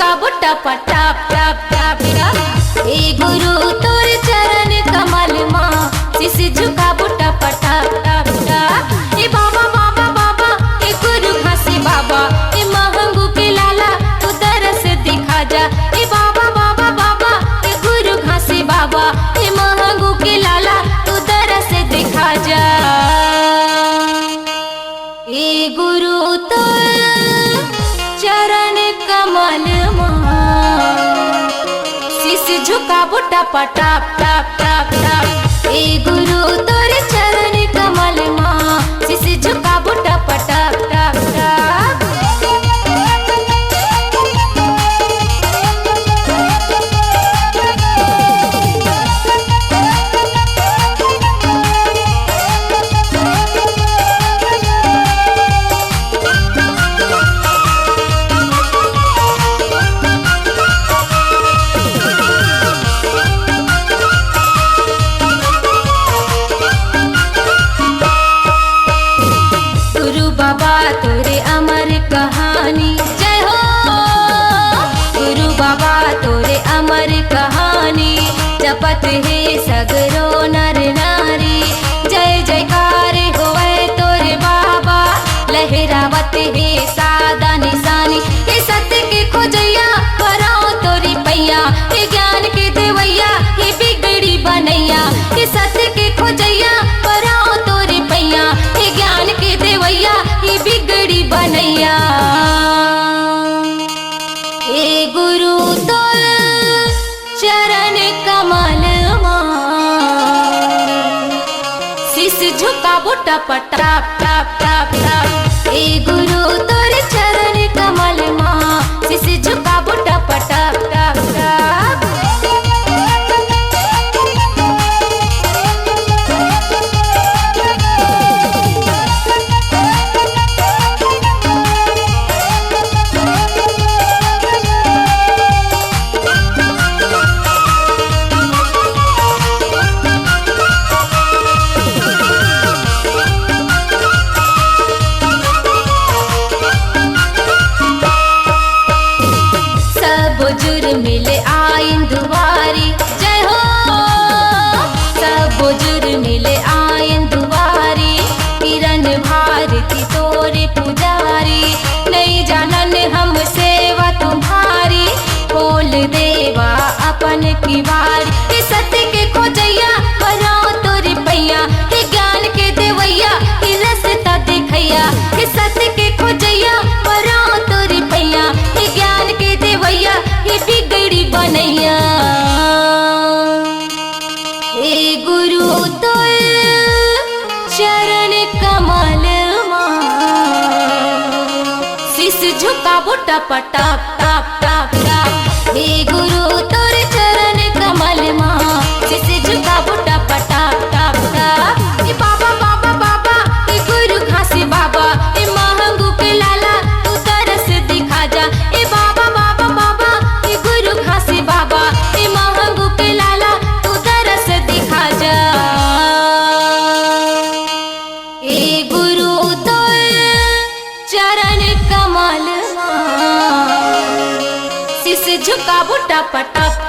झुका बुट्टा पटाप top top top. ए गुरु तोर चरण कमल माँ शीश झुका बुट्टा पटाप टाप टाप। ए बाबा बाबा बाबा ए गुरु घासी बाबा ए महंगू के लाला तू तरस दिखा जा। ए बाबा बाबा बाबा ए गुरु घासी बाबा ए महंगू के लाला तू तरस दिखा जा। ए गुरु तोर चरण कमल शीश झुका बुट्टा पटाप टाप टाप टाप। ए गुरु तोर चरण कमल माँ शीश झुका बुट्टा पटाप टाप टाप। बाबा तोरे अमर कहानी जय हो। गुरु बाबा तोरे अमर कहानी जपत है सगरो नर नारी। जय जयकार होवे तोरे बाबा लहरावत है सादा निशानी। हे सत्य के खोजैया पराओ तोरी पैया हे ज्ञान के देवैया हे बिगड़ी बनैया। हे सत्य के खोजैया पराओ तोरी पैया हे ज्ञान के देवैया हे बिगड़ी बनैया। हे गुरु तोर चरण कमल शीश झुका बुट्टा पटाप टाप टाप टाप। हे गुरु तोर चरण कमल माँ शीश झुका बुट्टा पटाप टाप टाप। बुजुर्ग मिले आइन दुआरी जय हो। सब बुजुर्ग मिले आइन दुआरी किरण भारती तोरे पुजारी। नहीं जानन हम सेवा तुम्हारी खोल देवा अपन की बारी। हे सत्य के खोजैया पराओ तोरी पैया हे ज्ञान के देवैया हे रसता दिखैया। हे सत्य के खोजैया पराओ तोरी पैया हे ज्ञान के देवैया हे बिगड़ी बनैया। हे गुरु तोर चरण कमल शीश झुका बुट्टा पटाप टाप टाप टाप। हे गुरु तोर चरण कमल माँ शीश झुका बुट्टा पटाप टाप टाप। हे बाबा बाबा बाबा हे गुरु घासी बाबा हे महंगू के लाला तू तरस दिखा जा। ए बाबा बाबा बाबा हे गुरु घासी बाबा हे महंगू के लाला तू तरस दिखा जा। ए गुरु तोर चरण कमल शीश झुका बुट्टा पटाप